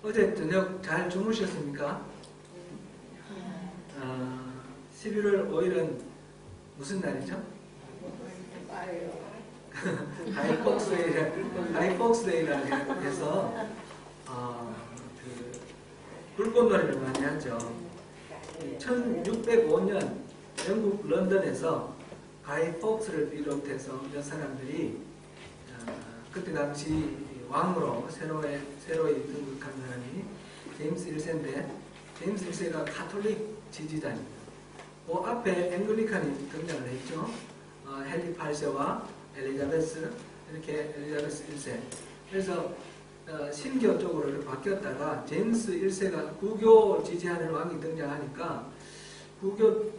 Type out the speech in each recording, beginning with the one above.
어제 저녁 잘 주무셨습니까? 11월 5일은 무슨 날이죠? 하이폭스데이라고 해서 불꽃놀이를 많이 하죠. 1605년 영국 런던에서 가이 폭스를 비롯해서 몇 사람들이 그때 당시 왕으로 새로이 등극한 사람이 제임스 1세인데, 제임스 1세가 카톨릭 지지자입니다. 그 앞에 앵글리칸이 등장을 했죠. 헨리 8세와 엘리자베스, 이렇게 엘리자베스 1세. 그래서 신교 쪽으로 바뀌었다가 제임스 1세가 구교 지지하는 왕이 등장하니까 구교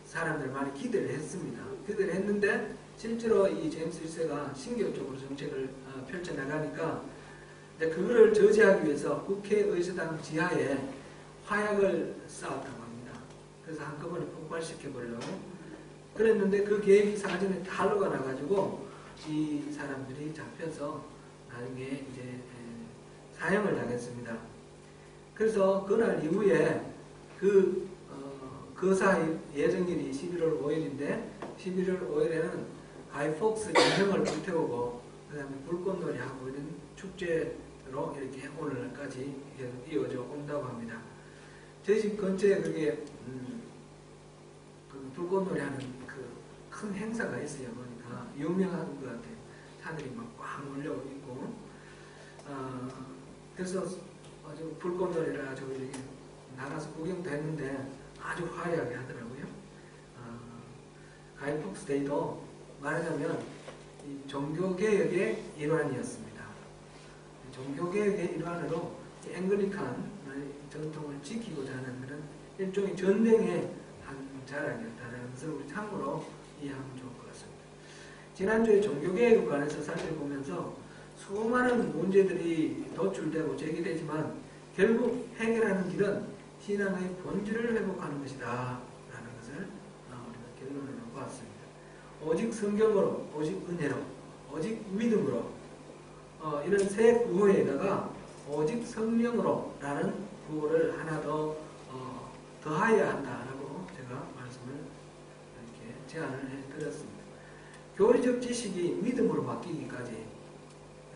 사람들 많이 기대를 했습니다. 기대를 했는데 실제로 이 제임스 1세가 신교 쪽으로 정책을 펼쳐나가니까 그거를 저지하기 위해서 국회의사당 지하에 화약을 쌓았다고 합니다. 그래서 한꺼번에 폭발시켜보려고 그랬는데 그 계획이 사전에 탈로가 나가지고 이 사람들이 잡혀서 나중에 이제 사형을 당했습니다. 그래서 그날 이후에 거사 예정일이 11월 5일인데 11월 5일에는 가이 폭스 전형을 불태우고 그 다음에 불꽃놀이하고 이런 축제로 이렇게 오늘까지 계속 이어져 온다고 합니다. 저희 집 근처에 그게 그 불꽃놀이 하는 그 큰 행사가 있어요. 보니까 유명한 것 같아요. 사람들이 막 꽉 몰려오고 있고 그래서 아주 불꽃놀이를 아주 이렇게 나가서 구경도 했는데 아주 화려하게 하더라고요. 가이 폭스 데이도 말하자면 이 종교개혁의 일환이었습니다. 종교개혁의 일환으로 앵글리칸 전통을 지키고자 하는 그런 일종의 전쟁의 한 자락이었다는 것을 우리 참고로 이해하면 좋을 것 같습니다. 지난주에 종교개혁에 관해서 살펴보면서 수많은 문제들이 도출되고 제기되지만 결국 해결하는 길은 신앙의 본질을 회복하는 것이다 라는 것을 우리가 결론으로 보았습니다. 오직 성경으로, 오직 은혜로, 오직 믿음으로 이런 세 구호에다가 오직 성령으로 라는 구호를 하나 더 더하여야 한다라고 제가 말씀을 이렇게 제안을 해드렸습니다. 교리적 지식이 믿음으로 바뀌기까지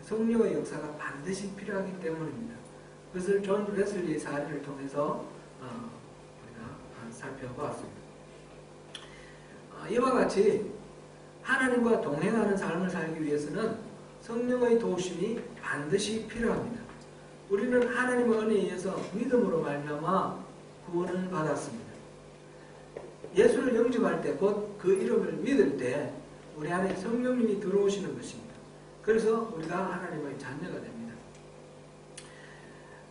성령의 역사가 반드시 필요하기 때문입니다. 그것을 존 웨슬리의 사례를 통해서 우리가 살펴보았습니다. 이와 같이 하나님과 동행하는 삶을 살기 위해서는 성령의 도우심이 반드시 필요합니다. 우리는 하나님의 은혜에 의해서 믿음으로 말미암아 구원을 받았습니다. 예수를 영접할 때, 곧 그 이름을 믿을 때 우리 안에 성령님이 들어오시는 것입니다. 그래서 우리가 하나님의 자녀가 됩니다.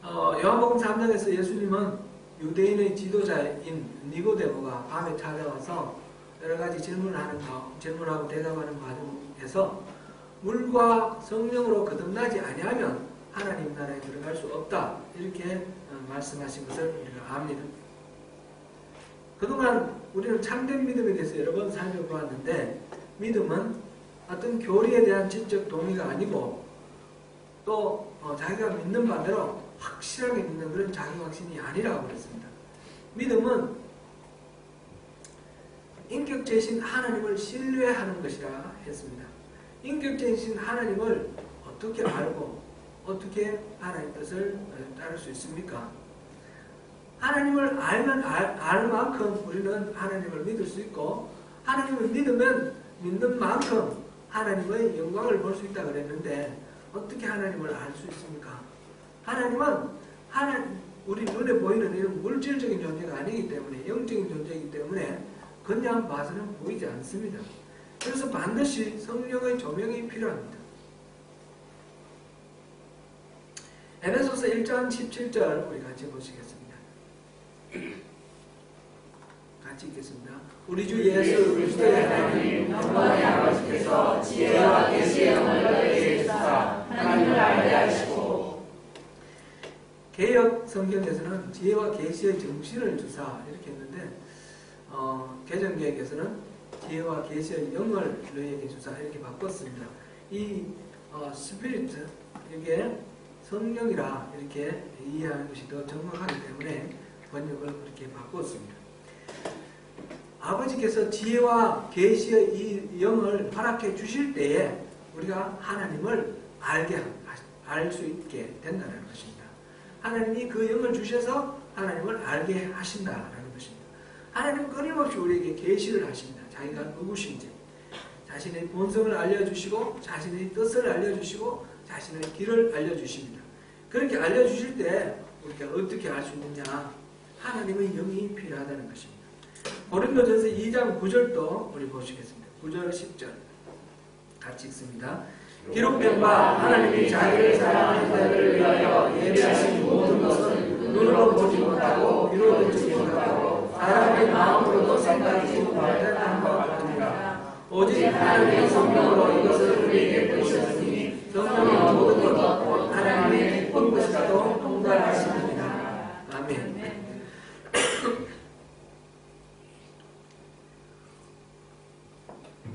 요한복음 3장에서 예수님은 유대인의 지도자인 니고데모가 밤에 찾아와서 여러 가지 질문하고 대답하는 과정에서 물과 성령으로 거듭나지 아니하면 하나님 나라에 들어갈 수 없다, 이렇게 말씀하신 것을 우리가 압니다. 그동안 우리는 참된 믿음에 대해서 여러 번 살펴보았는데, 믿음은 어떤 교리에 대한 지적 동의가 아니고 또 자기가 믿는 바대로 확실하게 믿는 그런 자기 확신이 아니라고 그랬습니다. 믿음은 인격체이신 하나님을 신뢰하는 것이라 했습니다. 인격체이신 하나님을 어떻게 알고 어떻게 하나님 뜻을 따를 수 있습니까? 하나님을 알면 알 만큼 우리는 하나님을 믿을 수 있고, 하나님을 믿으면 믿는 만큼 하나님의 영광을 볼 수 있다고 그랬는데, 어떻게 하나님을 알 수 있습니까? 하나님은 우리 눈에 보이는 이런 물질적인 존재가 아니기 때문에, 영적인 존재이기 때문에 그냥 봐서는 보이지 않습니다. 그래서 반드시 성령의 조명이 필요합니다. 에베소서 1장 17절 우리 같이 보시겠습니다. 같이 읽겠습니다. 우리 주 예수 그리스도의 하나님 한 번의 아버지께서 지혜와 계시의 영을 너희에게 주사 하나님을 알게 하시고, 개역 성경에서는 지혜와 계시의 정신을 주사 이렇게 했는데, 개정개혁에서는 지혜와 계시의 영을 너희에게 주사 이렇게 바꿨습니다. 이 스피리트, 이게 성령이라 이렇게 이해하는 것이 더 정확하기 때문에 번역을 그렇게 바꿨습니다. 아버지께서 지혜와 계시의 이 영을 허락해 주실 때에 우리가 하나님을 알 수 있게 된다는 것입니다. 하나님이 그 영을 주셔서 하나님을 알게 하신다라는 것입니다. 하나님은 끊임없이 우리에게 계시를 하십니다. 자기가 누구신지 자신의 본성을 알려주시고 자신의 뜻을 알려주시고 자신의 길을 알려주십니다. 그렇게 알려주실 때 우리가 어떻게 알 수 있느냐? 하나님의 영이 필요하다는 것입니다. 고린도전서 2장 9절도 우리 보시겠습니다. 9절 10절 같이 읽습니다. 기록된 바 하나님이 자기를 사랑하는 자들을 위하여 예비하신 모든 것은 눈으로 보지 못하고 귀로 듣지 못하고 사람의 마음으로도 생각하지 못하는 것 같으니라. 오직 하나님의 성령으로 이것을 우리에게 보이셨으니 성령의 모든 것 하나님의 기쁜 것이라도 통달하시느니라. 아멘.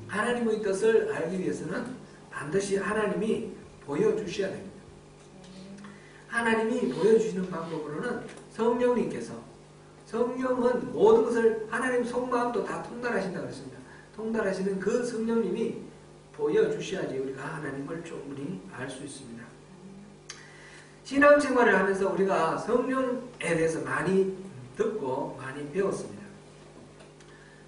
하나님의 뜻을 알기 위해서는 반드시 하나님이 보여주셔야 됩니다. 하나님이 보여주시는 방법으로는 성령은 모든 것을 하나님 속마음도 다 통달하신다고 했습니다. 통달하시는 그 성령님이 보여주셔야지 우리가 하나님을 충분히 알 수 있습니다. 신앙생활을 하면서 우리가 성령에 대해서 많이 듣고 많이 배웠습니다.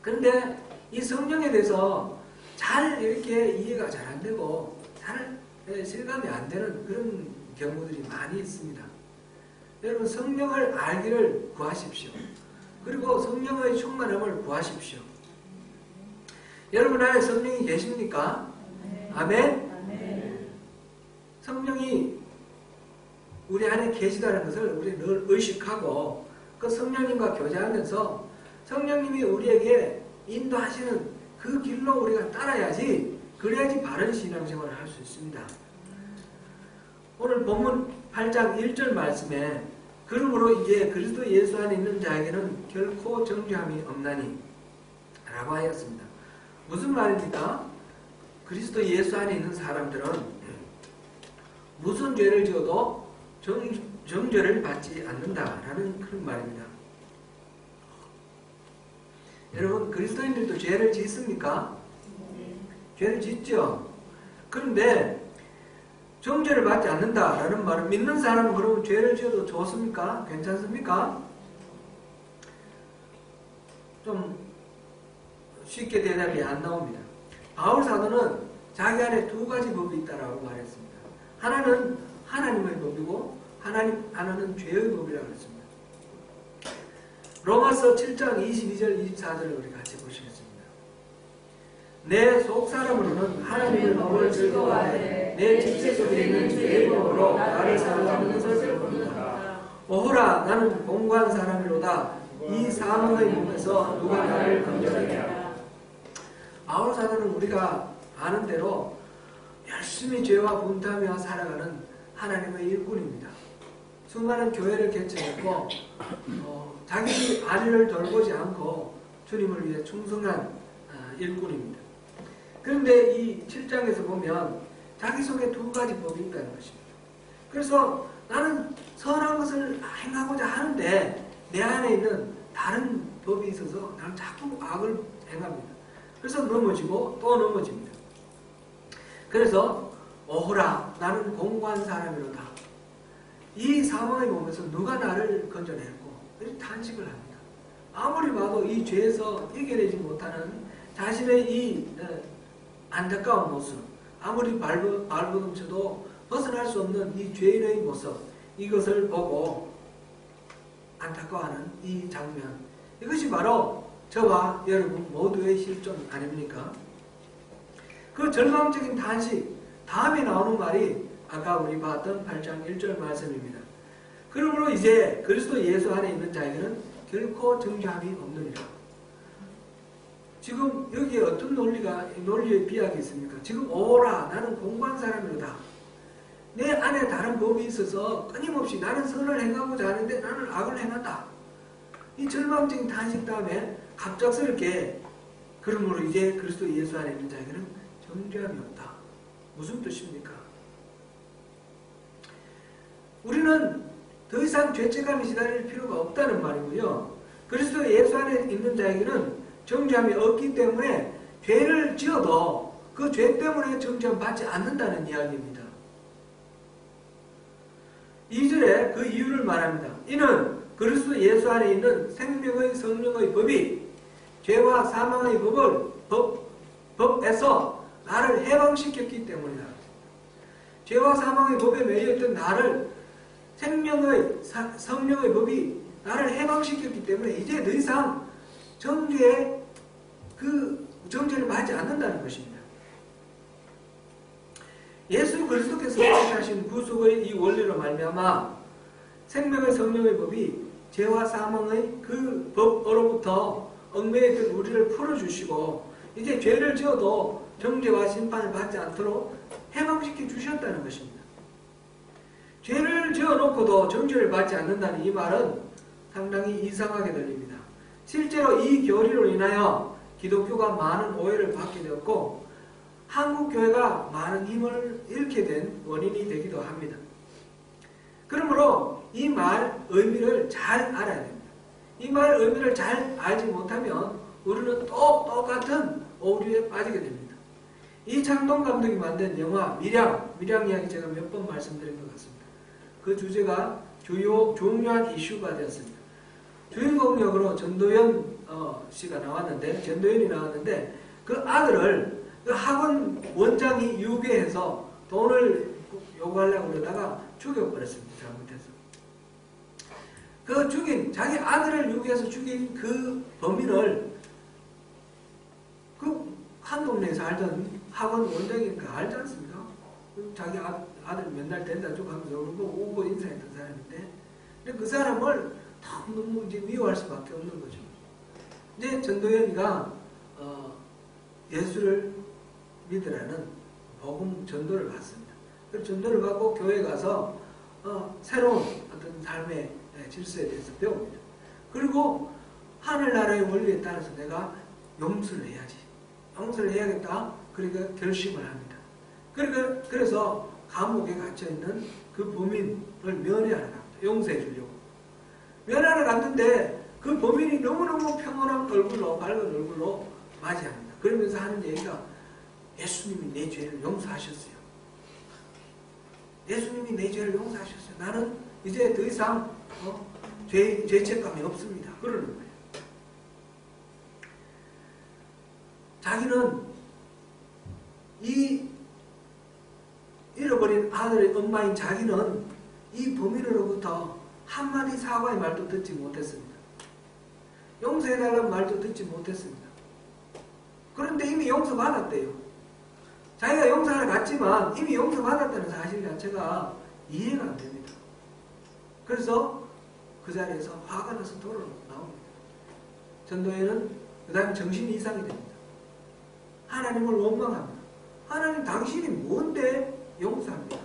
그런데 이 성령에 대해서 잘 이렇게 이해가 잘 안 되고 잘 실감이 안 되는 그런 경우들이 많이 있습니다. 여러분 성령을 알기를 구하십시오. 그리고 성령의 충만함을 구하십시오. 여러분 안에 성령이 계십니까? 아멘? 성령이 우리 안에 계시다는 것을 우리 늘 의식하고 그 성령님과 교제하면서 성령님이 우리에게 인도하시는 그 길로 우리가 따라야지, 그래야지 바른 신앙생활을 할 수 있습니다. 오늘 본문 8장 1절 말씀에 그러므로 이제 그리스도 예수 안에 있는 자에게는 결코 정죄함이 없나니 라고 하였습니다. 무슨 말입니까? 그리스도 예수 안에 있는 사람들은 무슨 죄를 지어도 정죄를 받지 않는다라는 그런 말입니다. 여러분 그리스도인들도 죄를 짓습니까? 죄를 짓죠. 그런데 정죄를 받지 않는다라는 말은 믿는 사람은 그러면 죄를 지어도 좋습니까? 괜찮습니까? 좀 쉽게 대답이 안 나옵니다. 바울 사도는 자기 안에 두 가지 법이 있다라고 말했습니다. 하나는 하나님의 법이고 하나는 죄의 법이라고 했습니다. 로마서 7장 22절 24절을 우리 같이 보시겠습니다. 내 속사람으로는 하나님의 법을 즐거워하되 내 지체 속에 있는 죄의 법으로 나를 사로잡는 것을 모른다. 오호라 나는 공고한 사람이로다. 이 사망의 몸에서 누가 나를 건져내랴. 바울 사도는 우리가 아는 대로 열심히 죄와 분투하며 살아가는 하나님의 일꾼입니다. 수많은 교회를 개척했고 자기 아내를 돌보지 않고 주님을 위해 충성한 일꾼입니다. 그런데 이 7장에서 보면 자기 속에 두 가지 법이 있다는 것입니다. 그래서 나는 선한 것을 행하고자 하는데 내 안에 있는 다른 법이 있어서 나는 자꾸 악을 행합니다. 그래서 넘어지고 또 넘어집니다. 그래서 오호라 나는 공고한 사람이로다. 이 사망의 몸에서 누가 나를 건져낼고 이렇게 탄식을 합니다. 아무리 봐도 이 죄에서 이겨내지 못하는 자신의 이 안타까운 모습, 아무리 발버둥쳐도 벗어날 수 없는 이 죄인의 모습, 이것을 보고 안타까워하는 이 장면, 이것이 바로 저와 여러분 모두의 실존 아닙니까? 그 절망적인 탄식, 다음에 나오는 말이 아까 우리 봤던 8장 1절 말씀입니다. 그러므로 이제 그리스도 예수 안에 있는 자에게는 결코 정죄함이 없느니라. 지금 여기에 어떤 논리의 비약이 있습니까? 지금 오라 나는 공고한 사람이로다. 내 안에 다른 법이 있어서 끊임없이 나는 선을 행하고자 하는데 나는 악을 행한다. 이 절망적인 탄식 다음에 갑작스럽게 그러므로 이제 그리스도 예수 안에 있는 자에게는 정죄함이 없다. 무슨 뜻입니까? 우리는 더 이상 죄책감이 시달릴 필요가 없다는 말이고요. 그리스도 예수 안에 있는 자에게는 정죄함이 없기 때문에 죄를 지어도 그 죄 때문에 정죄함 받지 않는다는 이야기입니다. 2절에 그 이유를 말합니다. 이는 그리스도 예수 안에 있는 생명의 성령의 법이 죄와 사망의 법에서 나를 해방시켰기 때문이다. 죄와 사망의 법에 매여있던 나를 성령의 법이 나를 해방시켰기 때문에 이제 더 이상 정죄의 정죄를 받지 않는다는 것입니다. 예수 그리스도께서 하신 구속의 이 원리로 말미암아 생명의 성령의 법이 죄와 사망의 그 법으로부터 얽매였던 우리를 풀어주시고 이제 죄를 지어도 정죄와 심판을 받지 않도록 해방시켜 주셨다는 것입니다. 죄를 지어놓고도 정죄를 받지 않는다는 이 말은 상당히 이상하게 들립니다. 실제로 이 교리로 인하여 기독교가 많은 오해를 받게 되었고 한국교회가 많은 힘을 잃게 된 원인이 되기도 합니다. 그러므로 이 말 의미를 잘 알아야 됩니다. 이 말 의미를 잘 알지 못하면 우리는 또 똑같은 오류에 빠지게 됩니다. 이창동 감독이 만든 영화 밀양 이야기 제가 몇 번 말씀드린 것 같습니다. 그 주제가 중요한 이슈가 되었습니다. 주인공 역으로 전도연이 나왔는데 그 아들을 그 학원 원장이 유괴해서 돈을 요구하려고 그러다가 죽여버렸습니다. 잘못해서. 자기 아들을 유괴해서 죽인 그 범인을 그 한 동네에 살던 학원 원장이니까 알지 않습니까? 자기 아들 맨날 된다 쭉 하면서 오고 인사했던 사람인데 그 사람을 너무 이제 미워할 수밖에 없는 거죠. 이제 전도연이가 예수를 믿으라는 복음 전도를 받습니다. 그 전도를 받고 교회에 가서 새로운 어떤 삶의 질서에 대해서 배웁니다. 그리고 하늘나라의 원리에 따라서 내가 용서를 해야지. 용서를 해야겠다. 그러니까 결심을 합니다. 그래서 감옥에 갇혀있는 그 범인을 면회하러 갑니다. 용서해 주려고. 면회하러 갔는데 그 범인이 너무너무 평온한 얼굴로, 밝은 얼굴로 맞이합니다. 그러면서 하는 얘기가 예수님이 내 죄를 용서하셨어요. 예수님이 내 죄를 용서하셨어요. 나는 이제 더 이상 죄책감이 없습니다. 그러는 거예요. 자기는 이 잃어버린 아들의 엄마인 자기는 이 범인으로부터 한마디 사과의 말도 듣지 못했습니다. 용서해달라는 말도 듣지 못했습니다. 그런데 이미 용서받았대요. 자기가 용서하러 갔지만 이미 용서받았다는 사실 자체가 이해가 안 됩니다. 그래서 그 자리에서 화가 나서 돌아 나옵니다. 전도연은 그 다음에 정신이 이상이 됩니다. 하나님을 원망합니다. 하나님 당신이 뭔데 용서합니까?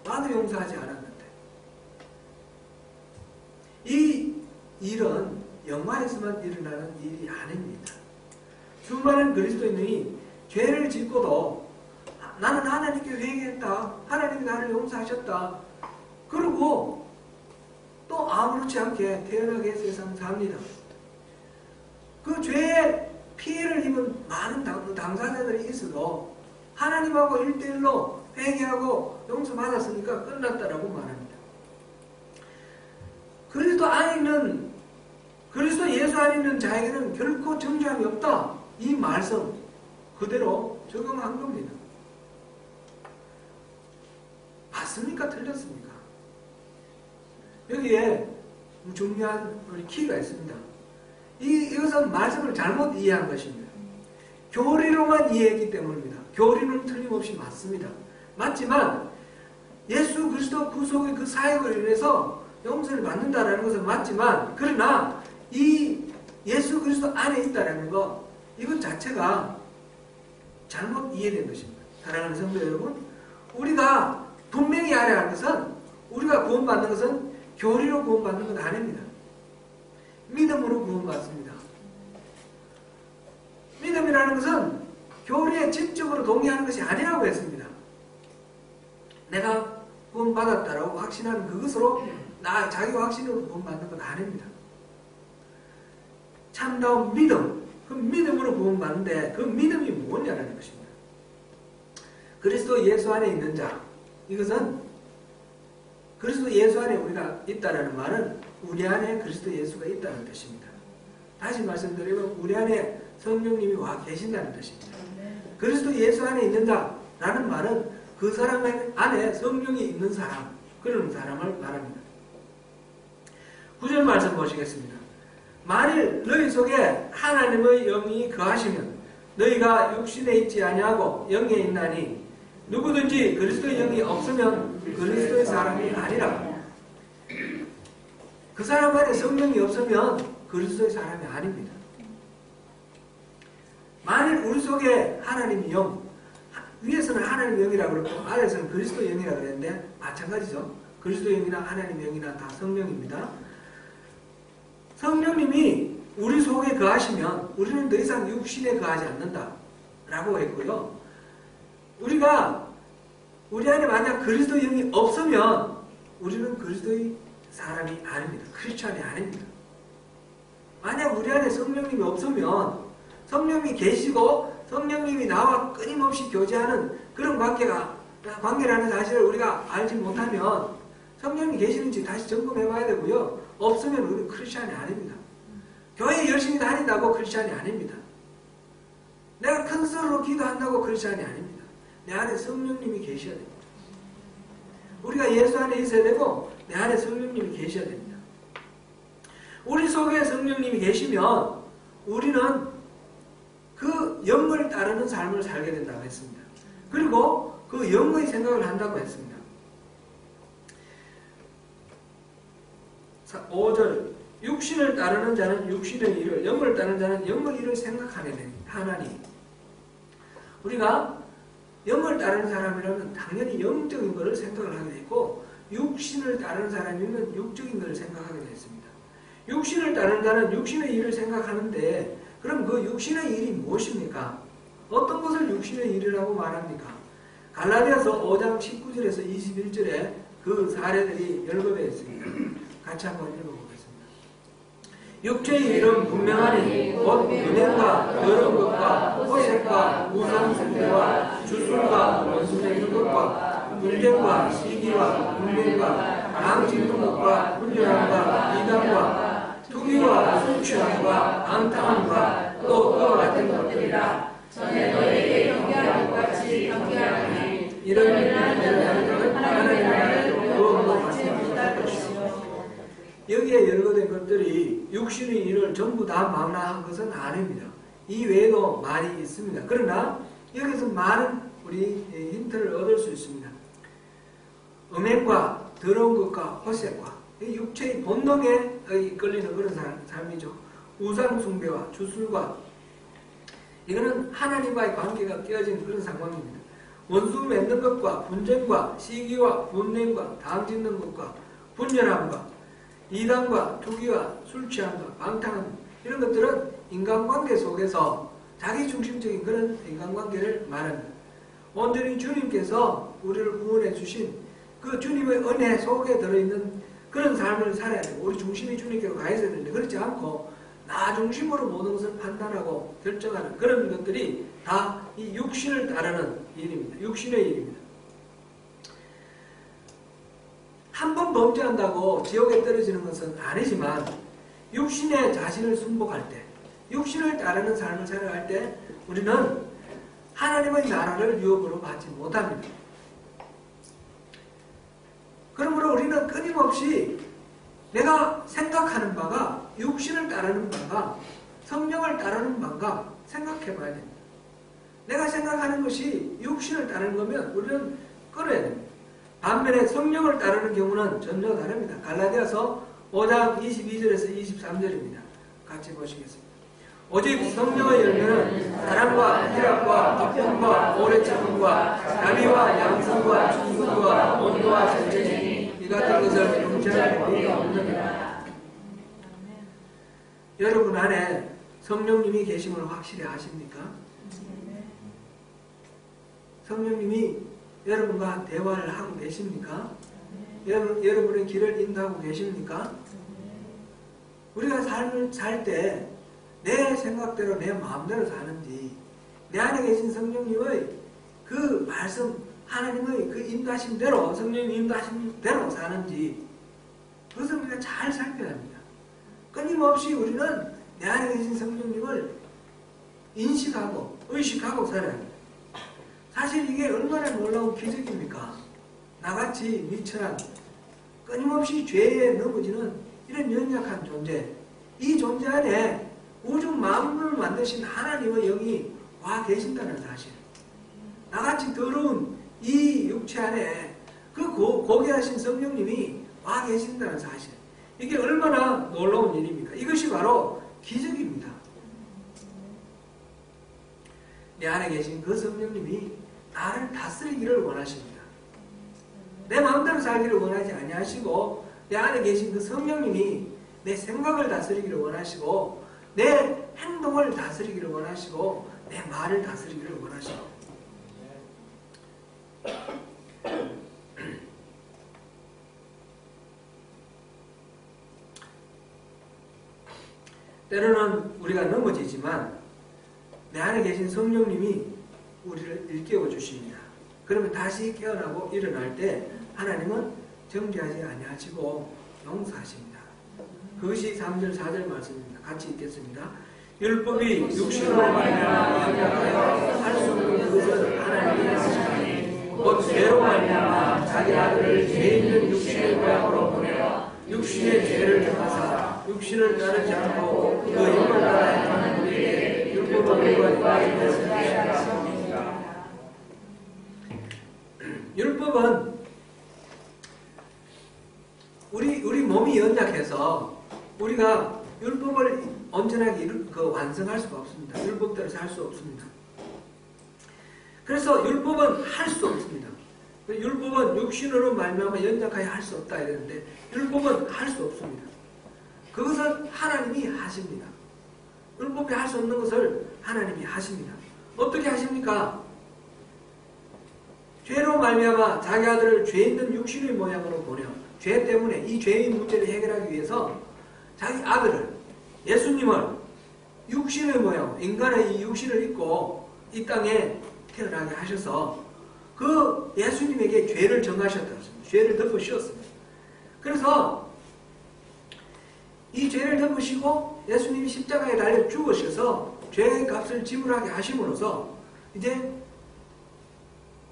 나도 용서하지 않았는데. 이 일은 영화에서만 일어나는 일이 아닙니다. 수많은 그리스도인이 죄를 짓고도 나는 하나님께 회개했다. 하나님이 나를 용서하셨다. 그리고 또 아무렇지 않게 태연하게 세상 삽니다. 그 죄에 피해를 입은 많은 당사자들이 있어도 하나님하고 1대1로 회개하고 용서받았으니까 끝났다라고 말합니다. 그리스도 예수 안에 있는 자에게는 결코 정죄함이 없다. 이 말씀 그대로 적용한 겁니다. 맞습니까? 틀렸습니까? 여기에 중요한 키가 있습니다. 이것은 말씀을 잘못 이해한 것입니다. 교리로만 이해했기 때문입니다. 교리는 틀림없이 맞습니다. 맞지만 예수 그리스도 구속의 그 사역을 인해서 용서를 받는다라는 것은 맞지만 그러나 이 예수 그리스도 안에 있다라는 것 이것 자체가 잘못 이해된 것입니다. 사랑하는 성도 여러분, 우리가 분명히 알아야 할 것은 우리가 구원받는 것은 교리로 구원받는 건 아닙니다. 믿음으로 구원받습니다. 믿음이라는 것은 교리에 지적으로 동의하는 것이 아니라고 했습니다. 내가 구원 받았다라고 확신하는 그것으로 자기가 확신으로 구원 받는 건 아닙니다. 참다운 믿음, 그 믿음으로 구원 받는데 그 믿음이 뭐냐라는 것입니다. 그리스도 예수 안에 있는 자, 이것은 그리스도 예수 안에 우리가 있다라는 말은 우리 안에 그리스도 예수가 있다는 뜻입니다. 다시 말씀드리면 우리 안에 성령님이 와 계신다는 뜻입니다. 그리스도 예수 안에 있는 자라는 말은 그 사람 안에 성령이 있는 사람, 그런 사람을 말합니다. 9절 말씀 보시겠습니다. 만일 너희 속에 하나님의 영이 거하시면 너희가 육신에 있지 아니하고 영에 있나니 누구든지 그리스도의 영이 없으면 그리스도의 사람이 아니라. 그 사람 안에 성령이 없으면 그리스도의 사람이 아닙니다. 만일 우리 속에 하나님의 영, 위에서는 하나님의 영이라고 그러고 아래에서는 그리스도 영이라고 그랬는데 마찬가지죠. 그리스도 영이나 하나님의 영이나 다 성령입니다. 성령님이 우리 속에 거하시면 우리는 더 이상 육신에 거하지 않는다 라고 했고요. 우리가 우리 안에 만약 그리스도 영이 없으면 우리는 그리스도의 사람이 아닙니다. 크리스찬이 아닙니다. 만약 우리 안에 성령님이 없으면 성령님이 계시고 성령님이 나와 끊임없이 교제하는 그런 관계라는 사실을 우리가 알지 못하면 성령님이 계시는지 다시 점검해 봐야 되고요. 없으면 우리는 크리스찬이 아닙니다. 교회 열심히 다닌다고 크리스찬이 아닙니다. 내가 큰 소리로 기도한다고 크리스찬이 아닙니다. 내 안에 성령님이 계셔야 됩니다. 우리가 예수 안에 있어야 되고 내 안에 성령님이 계셔야 됩니다. 우리 속에 성령님이 계시면 우리는 그 영을 따르는 삶을 살게 된다고 했습니다. 그리고 그 영의 생각을 한다고 했습니다. 5절 육신을 따르는 자는 육신의 일을, 영을 따르는 자는 영의 일을 생각하는 하나니. 우리가 영을 따르는 사람이라면 당연히 영적인 것을 생각을 하게 되고 육신을 따르는 사람이면 육적인 것을 생각하게 되었습니다. 육신을 따르는 자는 육신의 일을 생각하는데 그럼 그 육신의 일이 무엇입니까? 어떤 것을 육신의 일이라고 말합니까? 갈라디아서 5장 19절에서 21절에 그 사례들이 열거되어 있습니다. 같이 한번 읽어보겠습니다. 육체의 일은 분명하니 곧 은행과 더러운 것과 호색과 우상숭배와 주술과 원수되는 것과 분쟁과 시기와 분쟁과 앙짓는 것과 분열함과 이단과 투기와 술 취함과 방탕함과 또 그와 같은 것들이라. 전에 너희에게 경계하는 것 같이 경계하니 이런 일들은 하나님의 나라를 무엇도 받지 못할 것이요. 여기에 열거된 것들이 육신의 일을 전부 다 망라한 것은 아닙니다. 이 외에도 많이 있습니다. 그러나 여기서 많은 우리 힌트를 얻을 수 있습니다. 음행과 더러운 것과 호색과 육체의 본능에 이끌리는 그런 삶이죠. 우상숭배와 주술과 이거는 하나님과의 관계가 깨어진 그런 상황입니다. 원수 맺는 것과 분쟁과 시기와 분냄과 당짓는 것과 분열함과 이단과 투기와 술 취함과 방탕함, 이런 것들은 인간관계 속에서 자기중심적인 그런 인간관계를 말합니다. 온전히 주님께서 우리를 구원해 주신 그 주님의 은혜 속에 들어있는 그런 삶을 살아야 되고 우리 중심이 주님께로 가 있어야 되는데 그렇지 않고 나 중심으로 모든 것을 판단하고 결정하는 그런 것들이 다 이 육신을 따르는 일입니다. 육신의 일입니다. 한 번 범죄한다고 지옥에 떨어지는 것은 아니지만 육신의 자신을 순복할 때, 육신을 따르는 삶을 살아갈 때 우리는 하나님의 나라를 유업으로 받지 못합니다. 그러므로 우리는 끊임없이 내가 생각하는 바가 육신을 따르는 바가 성령을 따르는 바가 생각해 봐야 됩니다. 내가 생각하는 것이 육신을 따르는 거면 우리는 끊어야 됩니다. 반면에 성령을 따르는 경우는 전혀 다릅니다. 갈라디아서 5장 22절에서 23절입니다. 같이 보시겠습니다. 오직 성령의 열매는 사랑과 희락과 기쁨과 오래 참음과 자비와 양성과 충성과 온도와 절제니 이 같은 것을 경계할 일이 없느니라. 여러분 안에 성령님이 계심을 확실히 아십니까? 성령님이 여러분과 대화를 하고 계십니까? 여러분의 길을 인도하고 계십니까? 우리가 삶을 살 때 내 생각대로 내 마음대로 사는지, 내 안에 계신 성령님의 그 말씀, 하나님의 그 인도하심대로, 성령님 인도하심대로 사는지, 그것을 우리가 잘 살펴야 합니다. 끊임없이 우리는 내 안에 계신 성령님을 인식하고 의식하고 살아야 합니다. 사실 이게 얼마나 놀라운 기적입니까? 나같이 미천한, 끊임없이 죄에 넘어지는 이런 연약한 존재, 이 존재 안에 우주 만물을 만드신 하나님의 영이 와 계신다는 사실, 나같이 더러운 이 육체 안에 그 고귀하신 성령님이 와 계신다는 사실, 이게 얼마나 놀라운 일입니까? 이것이 바로 기적입니다. 내 안에 계신 그 성령님이 나를 다스리기를 원하십니다. 내 마음대로 살기를 원하지 아니하시고, 내 안에 계신 그 성령님이 내 생각을 다스리기를 원하시고, 내 행동을 다스리기를 원하시고, 내 말을 다스리기를 원하시고, 때로는 우리가 넘어지지만 내 안에 계신 성령님이 우리를 일깨워 주십니다. 그러면 다시 깨어나고 일어날 때 하나님은 정죄하지 아니하시고 용서하십니다. 그것이 3절 4절 말씀입니다. 같이 읽겠습니다. 율법이 육신으로 말미암아 연약하여 할 수 없는 것을 하나님이 하시나니 곧 죄로 말미암아 자기 아들을 죄 있는 육신의 모양으로 보내어 육신의 죄를 정하사 육신을 따르지 않고 그 영을 따라 행하는 우리에게 율법을 요구하지 않습니다. 율법은 우리 몸이 연약해서 우리가 율법을 온전하게 완성할 수가 없습니다. 율법대로 살 수 없습니다. 그래서 율법은 할 수 없습니다. 율법은 육신으로 말미암아 연약하게 할 수 없다 이랬는데 율법은 할 수 없습니다. 그것은 하나님이 하십니다. 율법이 할 수 없는 것을 하나님이 하십니다. 어떻게 하십니까? 죄로 말미암아 자기 아들을 죄 있는 육신의 모양으로 보내어 죄 때문에 이 죄의 문제를 해결하기 위해서 자기 아들을, 예수님을 육신의 모양, 인간의 이 육신을 입고 이 땅에 태어나게 하셔서 그 예수님에게 죄를 정하셨다. 죄를 덮으셨습니다. 그래서 이 죄를 덮으시고 예수님이 십자가에 달려 죽으셔서 죄의 값을 지불하게 하심으로써 이제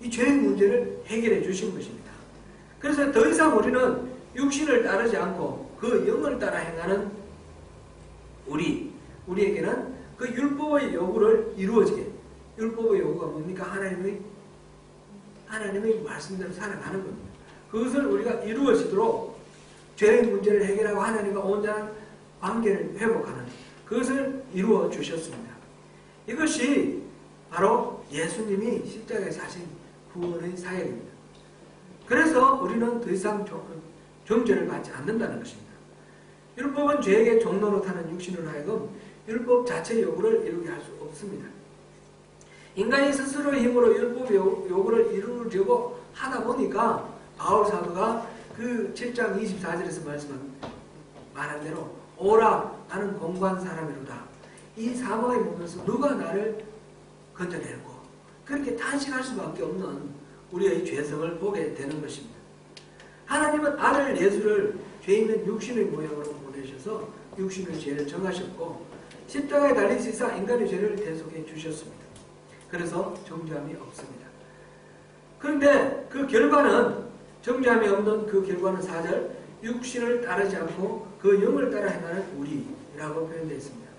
이 죄의 문제를 해결해 주신 것입니다. 그래서 더 이상 우리는 육신을 따르지 않고 그 영을 따라 행하는 우리에게는 그 율법의 요구를 이루어지게, 율법의 요구가 뭡니까? 하나님의 말씀대로 살아가는 겁니다. 그것을 우리가 이루어지도록 죄의 문제를 해결하고 하나님과 온전한 관계를 회복하는 그것을 이루어 주셨습니다. 이것이 바로 예수님이 십자가에서 하신 구원의 사역입니다. 그래서 우리는 더 이상 정죄를 받지 않는다는 것입니다. 율법은 죄에게 종노릇하는 육신으로 하여금 율법 자체의 요구를 이루게 할 수 없습니다. 인간이 스스로의 힘으로 율법 요구를 이루려고 하다 보니까 바울 사도가 그 7장 24절에서 말한 대로 오라 나는 공고한 사람이로다. 이 사망의 몸에서 누가 나를 건져내고 그렇게 탄식할 수밖에 없는 우리의 죄성을 보게 되는 것입니다. 하나님은 아들 예수를 죄 있는 육신의 모양으로 보내셔서 육신의 죄를 정하셨고 십자가에 달리시사 인간의 죄를 대속해 주셨습니다. 그래서 정죄함이 없습니다. 그런데 그 결과는 정죄함이 없는 그 결과는 4절 육신을 따르지 않고 그 영을 따라 행하는 우리라고 표현되어 있습니다.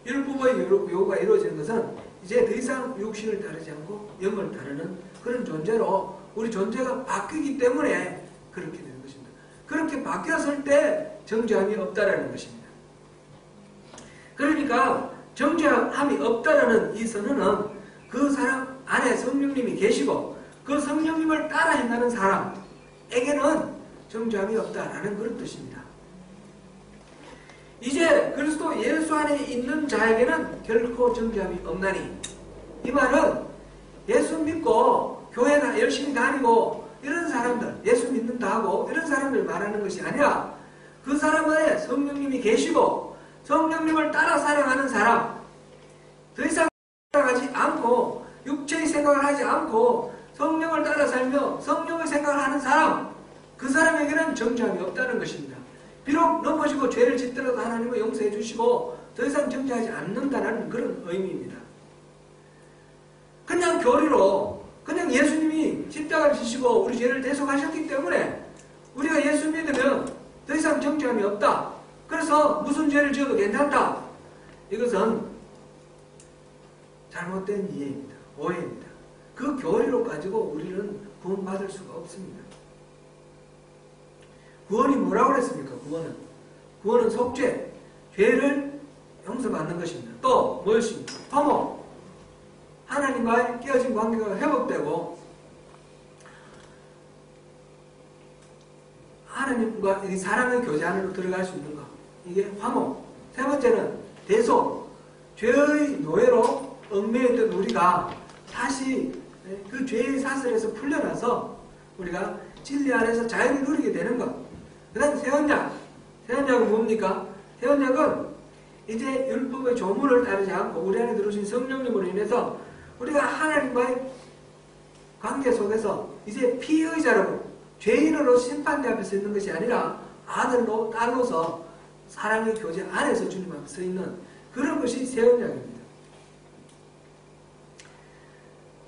율법의 요구가 이루어지는 것은 이제 더 이상 육신을 따르지 않고 영을 따르는 그런 존재로 우리 존재가 바뀌기 때문에 그렇게 되는 것입니다. 그렇게 바뀌었을 때 정죄함이 없다라는 것입니다. 그러니까 정죄함이 없다라는 이 선언은 그 사람 안에 성령님이 계시고 그 성령님을 따라 행하는 사람에게는 정죄함이 없다라는 그런 뜻입니다. 이제 그리스도 예수 안에 있는 자에게는 결코 정죄함이 없나니, 이 말은 예수 믿고 교회 열심히 다니고 이런 사람들, 예수 믿는다 하고 이런 사람들 말하는 것이 아니라 그 사람 안에 성령님이 계시고 성령님을 따라 살아가는 사람, 더 이상 살아가지 않고 육체의 생각을 하지 않고 성령을 따라 살며 성령의 생각을 하는 사람, 그 사람에게는 정죄함이 없다는 것입니다. 비록 넘어지고 죄를 짓더라도 하나님은 용서해 주시고 더 이상 정죄하지 않는다는 그런 의미입니다. 그냥 교리로 그냥 예수님이 십자가를 지시고 우리 죄를 대속하셨기 때문에 우리가 예수 믿으면 더 이상 정죄함이 없다. 그래서 무슨 죄를 지어도 괜찮다. 이것은 잘못된 이해입니다. 오해입니다. 그 교리로 가지고 우리는 구원받을 수가 없습니다. 구원이 뭐라고 그랬습니까? 구원은 속죄, 죄를 용서받는 것입니다. 또 무엇입니까? 화목, 하나님과의 깨어진 관계가 회복되고 하나님과 사랑의 교제 안으로 들어갈 수 있는 것, 이게 화목. 세 번째는 대속, 죄의 노예로 얽매였던 우리가 다시 그 죄의 사슬에서 풀려나서 우리가 진리 안에서 자유를 누리게 되는 것. 그 다음 새 언약. 새 언약은 뭡니까? 새 언약은 이제 율법의 조문을 따르지 않고 우리 안에 들어오신 성령님으로 인해서 우리가 하나님과의 관계 속에서 이제 피의자로 죄인으로 심판대 앞에 서 있는 것이 아니라 아들로 딸로서 사랑의 교제 안에서 주님 앞에 서 있는 그런 것이 새 언약입니다.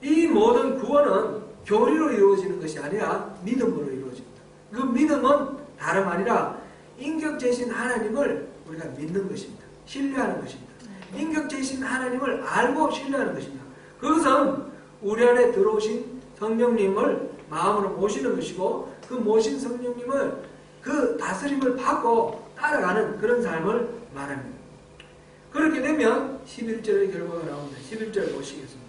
이 모든 구원은 교리로 이루어지는 것이 아니라 믿음으로 이루어집니다. 그 믿음은 다름 아니라 인격제신 하나님을 우리가 믿는 것입니다. 신뢰하는 것입니다. 인격제신 하나님을 알고 신뢰하는 것입니다. 그것은 우리 안에 들어오신 성령님을 마음으로 모시는 것이고 그 모신 성령님을 그 다스림을 받고 따라가는 그런 삶을 말합니다. 그렇게 되면 11절의 결과가 나옵니다. 11절 보시겠습니다.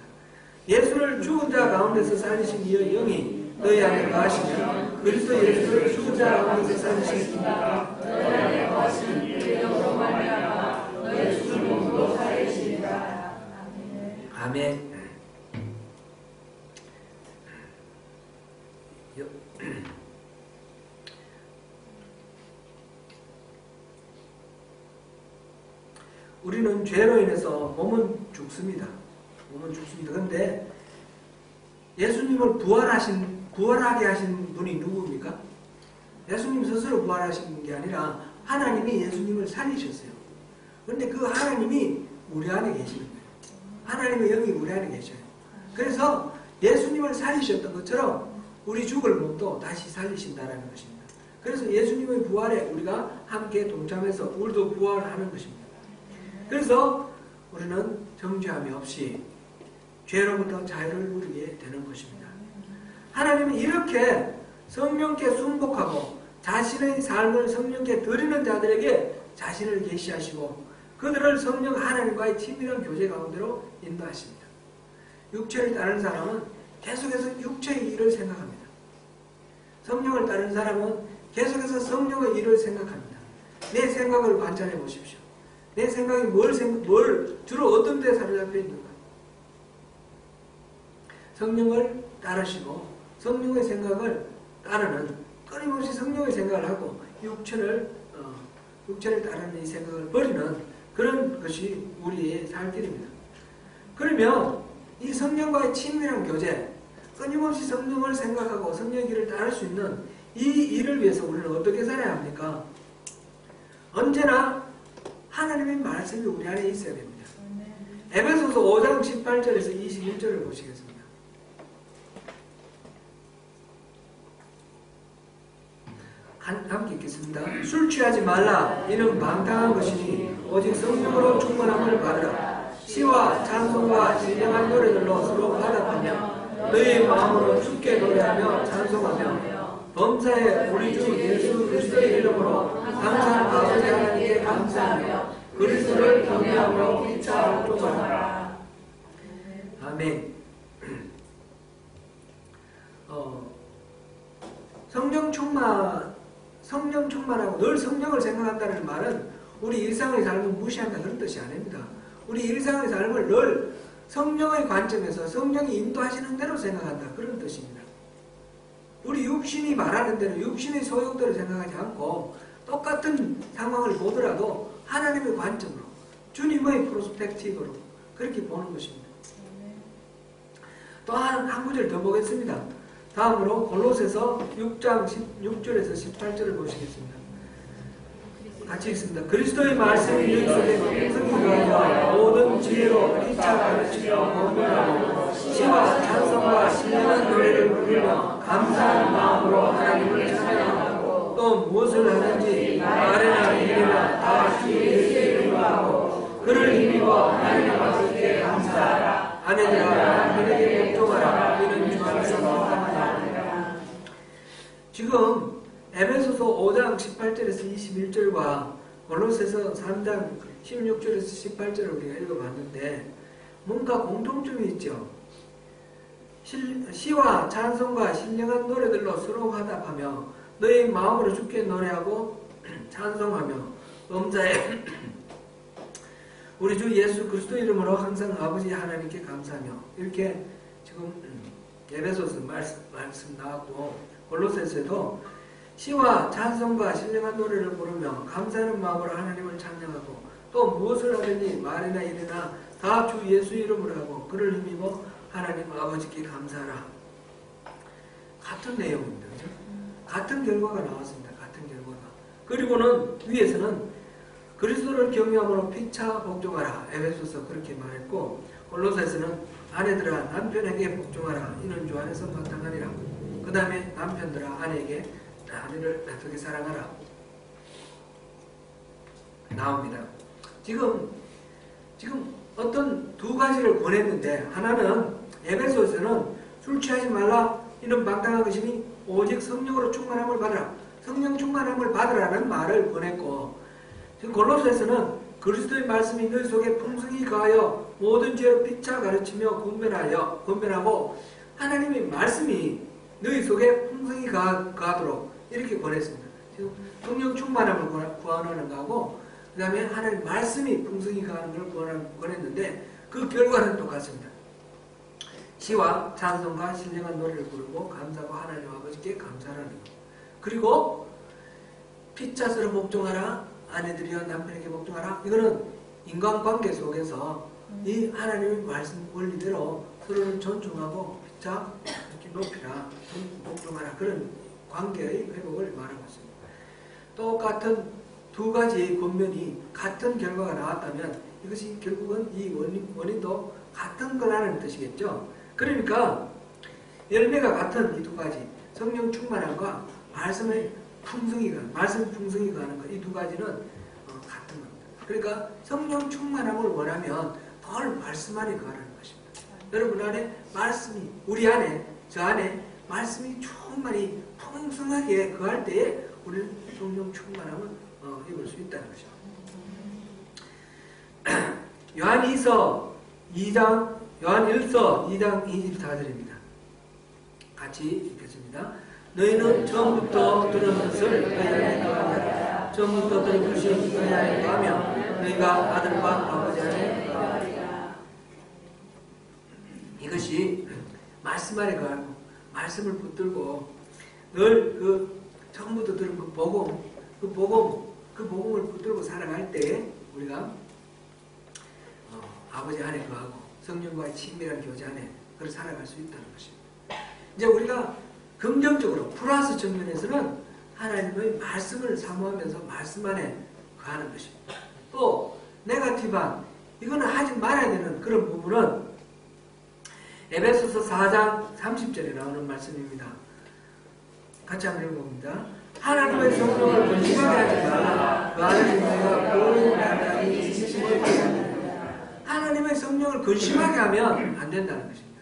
예수를 죽은 자 가운데서 살리신 이의 영이 너희 안에 거하시면 그리스도 예수를 죽은 자 가운데서 살리신 너희 안에 거하시는 이의 영으로 말미암아 너희 죽은 몸도 살리시리라. 아멘. 우리는 죄로 인해서 몸은 죽습니다. 몸은 죽습니다. 그런데 예수님을 부활하게 하신 분이 누구입니까? 예수님 스스로 부활하신 게 아니라 하나님이 예수님을 살리셨어요. 그런데 그 하나님이 우리 안에 계시는 거예요. 하나님의 영이 우리 안에 계셔요. 그래서 예수님을 살리셨던 것처럼 우리 죽을 몸도 다시 살리신다는 것입니다. 그래서 예수님의 부활에 우리가 함께 동참해서 우리도 부활하는 것입니다. 그래서 우리는 정죄함이 없이 죄로부터 자유를 누리게 되는 것입니다. 하나님은 이렇게 성령께 순복하고 자신의 삶을 성령께 드리는 자들에게 자신을 계시하시고 그들을 성령 하나님과의 친밀한 교제 가운데로 인도하십니다. 육체를 따르는 사람은 계속해서 육체의 일을 생각합니다. 성령을 따르는 사람은 계속해서 성령의 일을 생각합니다. 내 생각을 관찰해 보십시오. 내 생각이 주로 어떤 데 사로잡혀 있는가? 성령을 따르시고 성령의 생각을 따르는 끊임없이 성령의 생각을 하고 육체를 따르는 이 생각을 버리는 그런 것이 우리의 살 길입니다. 그러면 이 성령과의 친밀한 교제, 끊임없이 성령을 생각하고 성령의 길을 따를 수 있는 이 일을 위해서 우리는 어떻게 살아야 합니까? 언제나 하나님의 말씀이 우리 안에 있어야 됩니다. 에베소서 5장 18절에서 21절을 보시겠습니다. 함께 읽겠습니다. 술 취하지 말라. 이는 방탕한 것이니 오직 성령으로 충만함을 받으라. 시와 찬송과 진정한 노래들로 서로 화답하며 너희 마음으로 주께 노래하며 찬송하며 범사에 우리 주 예수 그리스도의 이름으로 항상 아버지 하나님께 감사하며 그리스도를 경외하며 피차로 쫓아가라. 아멘. 성령 충만하고 늘 성령을 생각한다는 말은 우리 일상의 삶을 무시한다 그런 뜻이 아닙니다. 우리 일상의 삶을 늘 성령의 관점에서 성령이 인도하시는 대로 생각한다. 그런 뜻입니다. 우리 육신이 말하는 대로 육신의 소욕대로 생각하지 않고 똑같은 상황을 보더라도 하나님의 관점으로 주님의 프로스펙티브로 그렇게 보는 것입니다. 또 한 구절 더 보겠습니다. 다음으로 골로새서 6장 16절에서 18절을 보시겠습니다. 같이 읽습니다. 그리스도의 말씀이 너희 속에 풍성히 거하여 모든 지혜로 피차 가르치며 공부하고 시와 찬송과 신령한 노래를 부르며 감사하는 마음으로 하나님을 찬양하고 또 무엇을 하든지 말이나 일이나 다 주 예수의 이름으로 하고 그를 힘입어 하나님 아버지께 감사하라. 아내들아 남편에게 복종하라. 이는 주 안에서 마땅하다. 지금 에베소서 5장 18절에서 21절과 골로새서 3장 16절에서 18절을 우리가 읽어봤는데 뭔가 공통점이 있죠. 시와 찬송과 신령한 노래들로 서로 화답하며 너희 마음으로 주께 노래하고 찬송하며 음자에 우리 주 예수 그리스도 이름으로 항상 아버지 하나님께 감사하며 이렇게 지금 에베소서 말씀 나왔고 골로새서에도 시와 찬송과 신령한 노래를 부르며 감사하는 마음으로 하나님을 찬양하고 또 무엇을 하든지 말이나 일이나 다 주 예수 이름으로 하고 그를 힘입어 하나님 아버지께 감사하라. 같은 내용입니다. 그죠? 같은 결과가 나왔습니다. 같은 결과가. 그리고는 위에서는 그리스도를 경외함으로 피차 복종하라. 에베소서 그렇게 말했고 골로새서는 아내들아 남편에게 복종하라. 이는 주 안에서 마땅하니라. 그 다음에 남편들아 아내에게 아내를 어떻게 사랑하라 나옵니다. 지금 어떤 두 가지를 권했는데 하나는 에베소에서는 술 취하지 말라 이는 방탕한 것이니 오직 성령으로 충만함을 받으라. 성령 충만함을 받으라는 말을 권했고 지금 골로새서는 그리스도의 말씀이 너희 속에 풍성히 가하여 모든 죄로 피차 가르치며 권면하고 하나님의 말씀이 너희 속에 풍성히 가도록 이렇게 권했습니다. 지금 성령 충만함을 구하는 거하고 그 다음에 하나님 말씀이 풍성히 가는 걸 권했는데 그 결과는 똑같습니다. 시와 찬송과 신령한 노래를 부르고 감사하고 하나님 아버지께 감사하라는 것. 그리고 피차스로 복종하라. 아내들이여 남편에게 복종하라. 이거는 인간관계 속에서 이 하나님의 말씀 원리대로 서로를 존중하고 피차 이렇게 높이라. 복종하라. 그런 관계의 회복을 말하고 있습니다. 똑같은 두 가지의 권면이 같은 결과가 나왔다면 이것이 결국은 이 원인도 같은 거라는 뜻이겠죠. 그러니까 열매가 같은 이 두 가지 성령 충만함과 말씀의 풍성히가 말씀 풍성히 가는 것 이 두 가지는 같은 겁니다. 그러니까 성령 충만함을 원하면 덜 말씀 안에 거하라는 것입니다. 여러분 안에 말씀이 우리 안에 저 안에 말씀이 충만히 풍성하게 거할 때에 우리는 성령 충만함을 입을 수 있다는 것이죠. 요한 1서 2장 24절입니다. 같이 읽겠습니다. 너희는 처음부터 들은 것을 너희 안에 거하라. 처음부터 들은 것이 너희 안에 거하면 너희가 아들과 아버지 안에 거하리라. 이것이 말씀 안에 거하고 말씀을 붙들고 늘 그 처음부터 들은 그 복음을 붙들고 살아갈 때 우리가 아버지 안에 거하고 성령과의 친밀한 교제 안에 그걸 살아갈 수 있다는 것입니다. 이제 우리가 긍정적으로 플러스 측면에서는 하나님의 말씀을 사모하면서 말씀 안에 거하는 것입니다. 또 네거티브한 이거는 하지 말아야 되는 그런 부분은 에베소서 4장 30절에 나오는 말씀입니다. 같이 한번 읽어봅니다. 하나님의 성령을 근심하게 하지 말라. 그 안에서 너희가 보이는 하나님이 지시를 하나님의 성령을 근심하게 하면 안 된다는 것입니다.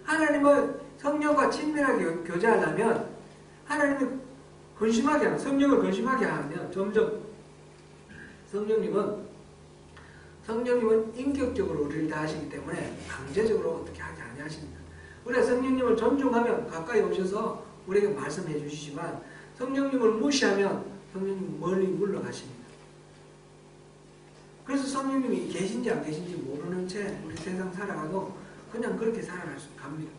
하나님의 성령과 친밀하게 교제하려면 하나님의 근심하게 하면 성령을 근심하게 하면 점점 성령님은 인격적으로 우리를 다 하시기 때문에 강제적으로 어떻게 하지 아니하십니다. 우리가 성령님을 존중하면 가까이 오셔서 우리에게 말씀해 주시지만 성령님을 무시하면 성령님 멀리 물러가십니다. 그래서 성령님이 계신지 안 계신지 모르는 채 우리 세상 살아가도 그냥 그렇게 살아갈 수 갑니다.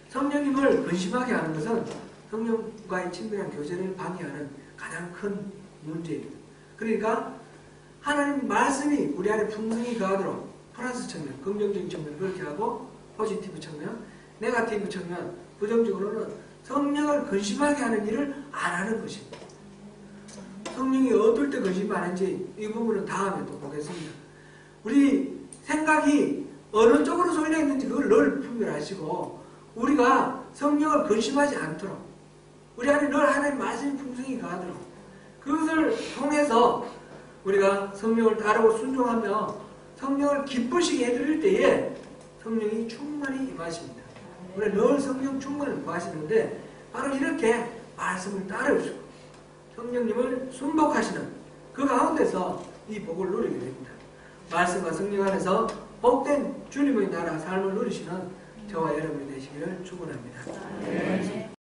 성령님을 근심하게 하는 것은 성령과의 친밀한 교제를 방해하는 가장 큰 문제입니다. 그러니까 하나님 말씀이 우리 안에 풍성히 거하도록 플러스 측면, 긍정적인 측면을 그렇게 하고 포지티브 측면, 네거티브 측면, 부정적으로는 성령을 근심하게 하는 일을 안 하는 것입니다. 성령이 어떨 때 근심 안 하는지 이 부분은 다음에 또 보겠습니다. 우리 생각이 어느 쪽으로 쏠려 있는지 그걸 늘 분별하시고 우리가 성령을 근심하지 않도록 우리 안에 늘 하나님 말씀이 풍성히 거하도록 그것을 통해서 우리가 성령을 따르고 순종하며 성령을 기쁘시게 해드릴 때에 성령이 충만히 임하십니다. 우리가 늘 성령 충만을 구하시는데 바로 이렇게 말씀을 따르시고 성령님을 순복하시는 그 가운데서 이 복을 누리게 됩니다. 말씀과 성령 안에서 복된 주님의 나라 삶을 누리시는 저와 여러분이 되시기를 축원합니다.